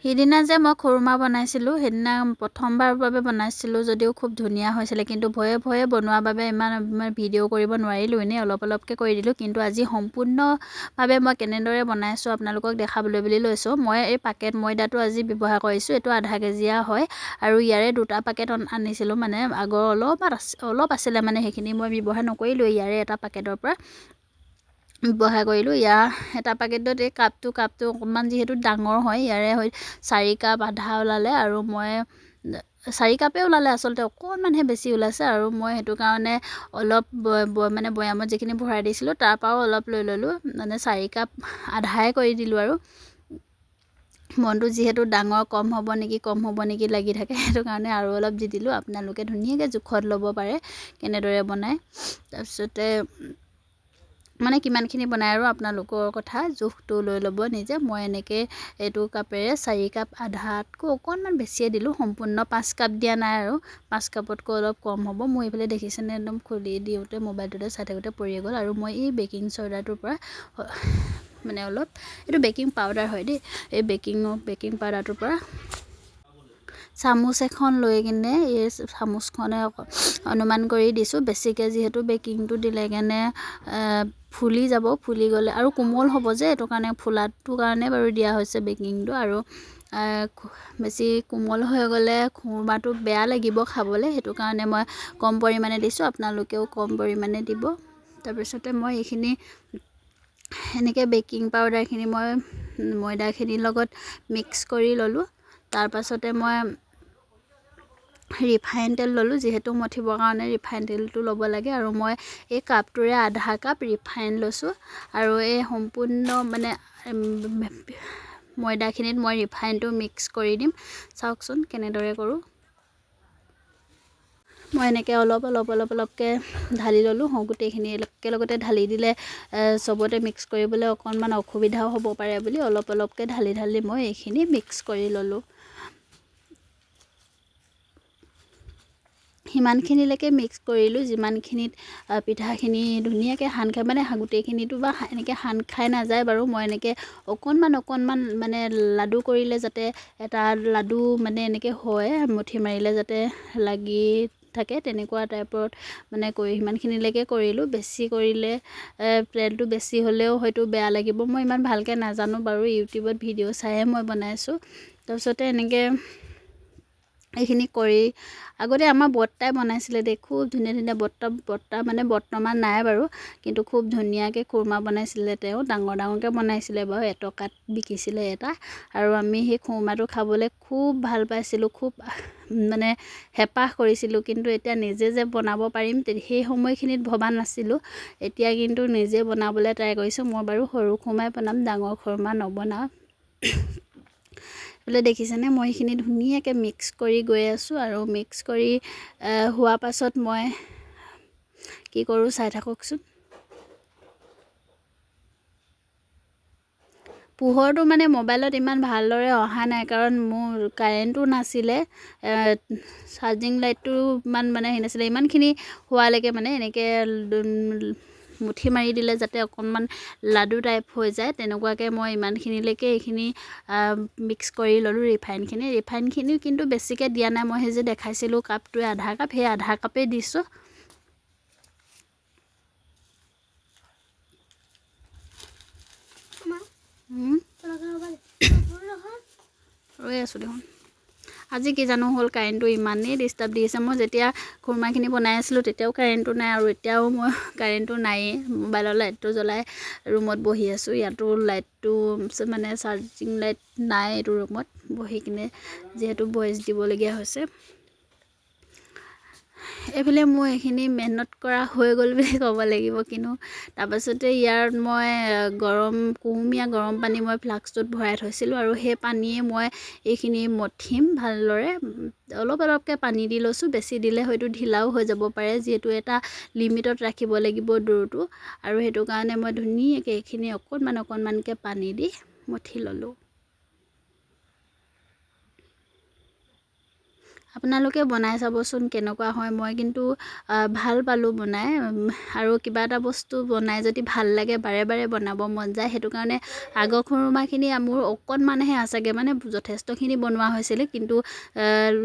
সিদিনা যে মই খুৰমা বনাইছিলোঁ, সেইদিনা প্ৰথমবাৰৰ বাবে বনাইছিলোঁ যদিও খুব ধুনীয়া হৈছিলে, কিন্তু ভয়ে ভয়ে বনোৱাৰ বাবে ইমান ভিডিঅ' কৰিব নোৱাৰিলোঁ, এনেই অলপকৈ কৰি দিলোঁ। কিন্তু আজি সম্পূৰ্ণভাৱে মই কেনেদৰে বনাইছোঁ আপোনালোকক দেখাবলৈ বুলি লৈছোঁ। মই এই পাকেট ময়দাটো আজি ব্যৱহাৰ কৰিছোঁ, এইটো আধা কেজিয়া হয় আৰু ইয়াৰে 2টা পাকেট আনিছিলোঁ, মানে আগৰ অলপ আছিলে, মানে সেইখিনি মই ব্যৱহাৰ নকৰিলোঁ, ইয়াৰে এটা পাকেটৰ পৰা ব্যৱহাৰ কৰিলোঁ। ইয়াৰ এটা পাকেটত এই কাপটো অকণমান যিহেতু ডাঙৰ হয়, ইয়াৰে 4 কাপ আধা ওলালে আৰু মই 4 কাপে ওলালে, আচলতে অকণমানহে বেছি ওলাইছে আৰু মই সেইটো কাৰণে অলপ মানে বৈয়ামত যিখিনি ভৰাই দিছিলোঁ তাৰ পৰাও অলপ লৈ ল'লোঁ, মানে 4 কাপ আধাই কৰি দিলোঁ আৰু মনটো যিহেতু ডাঙৰ কম হ'ব নেকি লাগি থাকে, সেইটো কাৰণে আৰু অলপ দি দিলোঁ। আপোনালোকে ধুনীয়াকৈ জোখত ল'ব পাৰে কেনেদৰে বনায়, তাৰপিছতে মানে কিমানখিনি বনায় আৰু আপোনালোকৰ কথা, জোখটো লৈ ল'ব নিজে। মই এনেকৈ এইটো কাপেৰে 4 কাপ আধাতকৈ অকণমান বেছিয়ে দিলোঁ, সম্পূৰ্ণ 5 কাপ দিয়া নাই আৰু 5 কাপতকৈ অলপ কম হ'ব। মই এইফালে দেখিছেনে, একদম খুলি দিওঁতে মোবাইলটোতে চাই থাকোঁতে পৰি গ'ল। আৰু মই এই বেকিং চ'ডাটোৰ পৰা মানে অলপ, এইটো বেকিং পাউডাৰ হয় দেই, এই বেকিং পাউডাৰটোৰ পৰা চামুচ এখন লৈ কিনে এই চামুচখনে অনুমান কৰি দিছোঁ, বেছিকৈ যিহেতু বেকিংটো দিলে কেনে ফুলি যাব, ফুলি গ'লে আৰু কোমল হ'ব যে, এইটো কাৰণে ফুলাটোৰ কাৰণে বাৰু দিয়া হৈছে বেকিংটো। আৰু বেছি কোমল হৈ গ'লে খুৰমাটো বেয়া লাগিব খাবলৈ, সেইটো কাৰণে মই কম পৰিমাণে দিছোঁ, আপোনালোকেও কম পৰিমাণে দিব। তাৰপিছতে মই এইখিনি এনেকৈ বেকিং পাউডাৰখিনি মই ময়দাখিনিৰ লগত মিক্স কৰি ল'লোঁ। তাৰপাছতে মই ৰিফাইন তেল ল'লোঁ, যিহেতু মঠিবৰ কাৰণে ৰিফাইন তেলটো ল'ব লাগে, আৰু মই এই কাপটোৰে আধা কাপ ৰিফাইন লৈছোঁ। আৰু এই সম্পূৰ্ণ মানে ময়দাখিনিত মই ৰিফাইনটো মিক্স কৰি দিম, চাওকচোন কেনেদৰে কৰোঁ। মই এনেকৈ অলপকৈ ঢালি ল'লোঁ, গোটেইখিনি একেলগতে ঢালি দিলে চবতে মিক্স কৰিবলৈ অকণমান অসুবিধাও হ'ব পাৰে বুলি অলপকৈ ঢালি মই এইখিনি মিক্স কৰি ল'লোঁ। সিমানখিনিলৈকে মিক্স কৰিলোঁ যিমানখিনিত পিঠাখিনি ধুনীয়াকৈ সান খায়, মানে গোটেইখিনিতো বা এনেকৈ সান খাই নাযায় বাৰু। মই এনেকৈ অকণমান মানে লাডু কৰিলে যাতে এটা লাডু মানে এনেকৈ হয়, মুঠি মাৰিলে যাতে লাগি থাকে, তেনেকুৱা টাইপত মানে সিমানখিনিলৈকে কৰিলোঁ। বেছি কৰিলে তেলটো বেছি হ'লেও হয়তো বেয়া লাগিব, মই ইমান ভালকৈ নাজানো বাৰু, ইউটিউবত ভিডিঅ' চাইহে মই বনাইছোঁ। তাৰপিছতে এনেকৈ এইখিনি কৰি আগতে আমাৰ বৰ্তাই বনাইছিলে দেই, খুব ধুনীয়া বৰ্তা মানে বৰ্তমান নাই বাৰু, কিন্তু খুব ধুনীয়াকৈ খুৰমা বনাইছিলে তেওঁ, ডাঙৰকৈ বনাইছিলে বাৰু, এটকাত বিকিছিলে এটা। আৰু আমি সেই খুৰমাটো খাবলৈ খুব ভাল পাইছিলোঁ, খুব মানে হেঁপাহ কৰিছিলোঁ, কিন্তু এতিয়া নিজে যে বনাব পাৰিম সেই সময়খিনিত ভবা নাছিলোঁ। এতিয়া কিন্তু নিজে বনাবলৈ ট্ৰাই কৰিছোঁ। মই বাৰু সৰু খুৰমাই বনাম, ডাঙৰ খুৰমা নবনাওঁ। বোলে দেখিছেনে, মই এইখিনি ধুনীয়াকৈ মিক্স কৰি গৈ আছোঁ, আৰু মিক্স কৰি হোৱা পাছত মই কি কৰোঁ চাই থাককচোন। পোহৰটো মানে মোবাইলত ইমান ভালদৰে অহা নাই, কাৰণ মোৰ কাৰেণ্টো নাছিলে, চাৰ্জিং লাইটটো ইমান মানে হেৰি নাছিলে। ইমানখিনি হোৱালৈকে মানে এনেকৈ মুঠি মাৰি দিলে যাতে অকণমান লাডু টাইপ হৈ যায়, তেনেকুৱাকৈ মই ইমানখিনিলৈকে এইখিনি মিক্স কৰি ল'লোঁ। ৰিফাইনখিনি কিন্তু বেছিকৈ দিয়া নাই, মই সেই যে দেখাইছিলোঁ কাপটোৱে আধা কাপ, সেই আধা কাপেই দিছোঁ। ৰৈ আছোঁ দেখোন। আজি কি জানো হ'ল, কাৰেণ্টটো ইমানেই ডিষ্টাৰ্ব দি আছে। মই যেতিয়া খুৰমাখিনি বনাই আছিলোঁ তেতিয়াও কাৰেণ্টটো নাই, আৰু এতিয়াও মই কাৰেণ্টটো নায়েই। মোবাইলৰ লাইটটো জ্বলাই ৰুমত বহি আছোঁ, ইয়াতো লাইটটো মানে চাৰ্জিং লাইট নাই এইটো ৰুমত বহি কিনে, যিহেতু ভইচ দিবলগীয়া হৈছে। এইফালে মোৰ এইখিনি মেহনত কৰা হৈ গ'ল বুলি ক'ব লাগিব, কিন্তু তাৰপাছতে ইয়াত মই কুহুমীয়া গৰম পানী মই ফ্লাস্কটোত ভৰাই থৈছিলোঁ, আৰু সেই পানীয়ে মই এইখিনি মঠিম ভালদৰে। অলপকৈ পানী দি লৈছোঁ, বেছি দিলে হয়তো ঢিলাও হৈ যাব পাৰে, যিহেতু এটা লিমিটত ৰাখিব লাগিব দৌৰটো, আৰু সেইটো কাৰণে মই ধুনীয়াকৈ এইখিনি অকণমানকৈ পানী দি মঠি ল'লোঁ। আপোনালোকে বনাই চাবচোন কেনেকুৱা হয়। মই কিন্তু ভাল পালোঁ বনাই, আৰু কিবা এটা বস্তু বনাই যদি ভাল লাগে বাৰে বাৰে বনাব মন যায়। সেইটো কাৰণে আগৰ খুৰুমাখিনি মোৰ অকণমানহে আছেগৈ, মানে যথেষ্টখিনি বনোৱা হৈছিলে, কিন্তু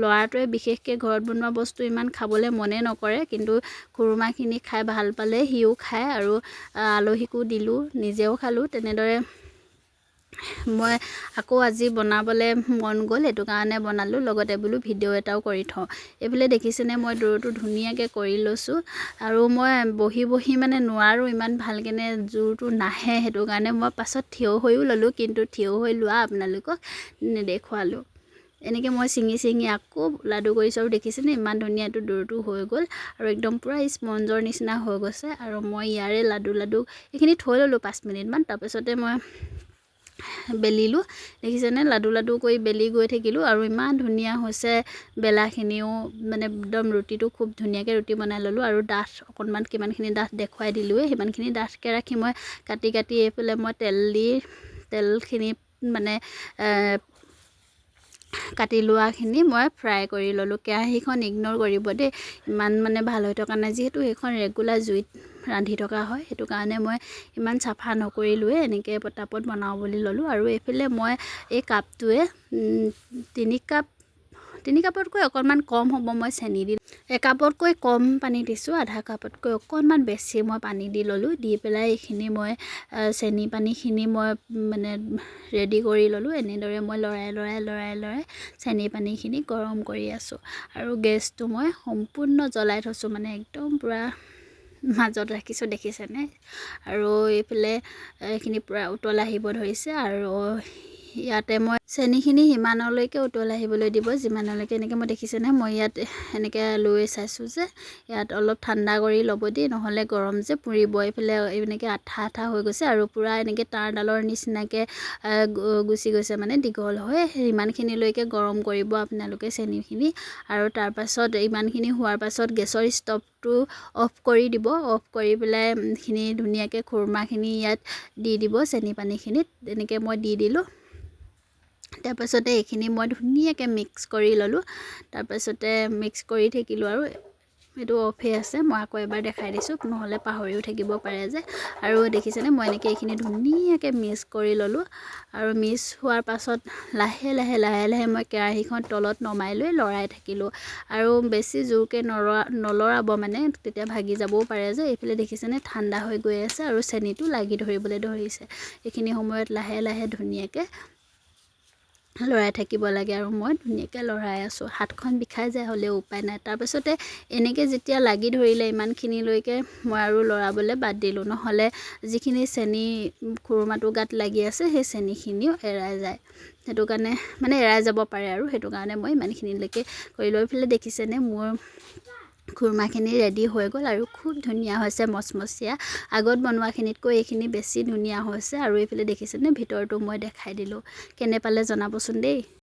ল'ৰাটোৱে বিশেষকৈ ঘৰত বনোৱা বস্তু ইমান খাবলৈ মনে নকৰে, কিন্তু খুৰুমাখিনি খাই ভাল পালে, সিও খায় আৰু আলহীকো দিলোঁ, নিজেও খালোঁ। তেনেদৰে মই আকৌ আজি বনাবলৈ মন গ'ল, সেইটো কাৰণে বনালোঁ, লগতে বোলো ভিডিঅ' এটাও কৰি থওঁ। এইফালে দেখিছেনে মই দৌৰটো ধুনীয়াকৈ কৰি লৈছোঁ, আৰু মই বহি বহি মানে নোৱাৰোঁ ইমান ভালকেনে, জোৰটো নাহে, সেইটো কাৰণে মই পাছত থিয় হৈও ল'লোঁ, কিন্তু থিয় হৈ লোৱা আপোনালোকক নেদেখুৱালোঁ। এনেকৈ মই ছিঙি আকৌ লাডু কৰিছোঁ, আৰু দেখিছেনে ইমান ধুনীয়াটো দৌৰটো হৈ গ'ল, আৰু একদম পূৰা স্পঞ্জৰ নিচিনা হৈ গৈছে। আৰু মই ইয়াৰে লাডু এইখিনি থৈ ল'লোঁ 5 মিনিটমান, তাৰপিছতে মই বেলিলোঁ। দেখিছেনে লাডু কৰি বেলি গৈ থাকিলোঁ, আৰু ইমান ধুনীয়া হৈছে বেলাখিনিও, মানে একদম ৰুটিটো খুব ধুনীয়াকৈ ৰুটি বনাই ল'লোঁ। আৰু ডাঠ অকণমান কিমানখিনি ডাঠ দেখুৱাই দিলোঁৱে, সিমানখিনি ডাঠকৈ ৰাখি মই কাটি এইফালে মই তেলখিনি মানে কাটি লোৱাখিনি মই ফ্ৰাই কৰি ল'লোঁ। কেৰাহীখন ইগন'ৰ কৰিব দেই, ইমান মানে ভাল হৈ থকা নাই, যিহেতু সেইখন ৰেগুলাৰ জুইত ৰান্ধি থকা হয়, সেইটো কাৰণে মই ইমান চাফা নকৰিলোৱে, এনেকৈ পটাপট বনাওঁ বুলি ল'লোঁ। আৰু এইফালে মই এই কাপটোৱে 3 কাপতকৈ অকণমান কম হ'ব, মই চেনি দি 1 কাপতকৈ কম পানী দিছোঁ, আধা কাপতকৈ অকণমান বেছি মই পানী দি ল'লোঁ। দি পেলাই এইখিনি মই চেনি পানীখিনি মই মানে ৰেডি কৰি ল'লোঁ। এনেদৰে মই লৰাই চেনি পানীখিনি গৰম কৰি আছোঁ, আৰু গেছটো মই সম্পূৰ্ণ জ্বলাই থৈছোঁ, মানে একদম পূৰা মাজত ৰাখিছোঁ, দেখিছেনে। আৰু এইফালে এইখিনি পূৰা উতল আহিব ধৰিছে, আৰু ইয়াতে মই চেনিখিনি সিমানলৈকে উতল আহিবলৈ দিব, যিমানলৈকে এনেকৈ মই দেখিছেনে, মই ইয়াত এনেকৈ লৈ চাইছোঁ যে ইয়াত অলপ ঠাণ্ডা কৰি ল'ব দেই, নহ'লে গৰম যে পুৰিব। এইফালে এনেকৈ আঠা হৈ গৈছে, আৰু পূৰা এনেকৈ তাঁৰডালৰ নিচিনাকৈ গুচি গৈছে, মানে দীঘল হৈ। ইমানখিনিলৈকে গৰম কৰিব আপোনালোকে চেনিখিনি, আৰু তাৰপাছত ইমানখিনি হোৱাৰ পাছত গেছৰ ষ্টভটো অফ কৰি দিব। অফ কৰি পেলাই এইখিনি ধুনীয়াকৈ খুৰমাখিনি ইয়াত দি দিব, চেনি পানীখিনিত এনেকৈ মই দি দিলোঁ। তাৰপাছতে এইখিনি মই ধুনীয়াকৈ মিক্স কৰি ল'লোঁ, তাৰপাছতে মিক্স কৰি থাকিলোঁ, আৰু এইটো অফে আছে, মই আকৌ এবাৰ দেখাই দিছোঁ, নহ'লে পাহৰিও থাকিব পাৰে যে। আৰু দেখিছেনে মই এনেকৈ এইখিনি ধুনীয়াকৈ মিক্স কৰি ল'লোঁ, আৰু মিক্স হোৱাৰ পাছত লাহে লাহে মই কেৰাহীখন তলত নমাই লৈ লৰাই থাকিলোঁ, আৰু বেছি জোৰকৈ নলৰাব, মানে তেতিয়া ভাগি যাবও পাৰে যে। এইফালে দেখিছেনে ঠাণ্ডা হৈ গৈ আছে, আৰু চেনিটো লাগি ধৰিবলৈ ধৰিছে। এইখিনি সময়ত লাহে ধুনীয়াকৈ লৰাই থাকিব লাগে, আৰু মই ধুনীয়াকৈ লৰাই আছোঁ, হাতখন বিষাই যায়, হ'লেও উপায় নাই। তাৰপিছতে এনেকৈ যেতিয়া লাগি ধৰিলে ইমানখিনিলৈকে, মই আৰু লৰাবলৈ বাদ দিলোঁ, নহ'লে যিখিনি চেনি খুৰমাটো গাত লাগি আছে সেই চেনিখিনিও এৰাই যায়, সেইটো কাৰণে মানে এৰাই যাব পাৰে, আৰু সেইটো কাৰণে মই ইমানখিনিলৈকে কৰি লৈ পেলাই দেখিছেনে মোৰ খুৰমাখিনি ৰেডি হৈ গ'ল, আৰু খুব ধুনীয়া হৈছে, মচমচীয়া। আগত বনোৱাখিনিতকৈ এইখিনি বেছি ধুনীয়া হৈছে। আৰু এইফালে দেখিছেনে ভিতৰটো মই দেখাই দিলোঁ, কেনে পালে জনাবচোন দেই।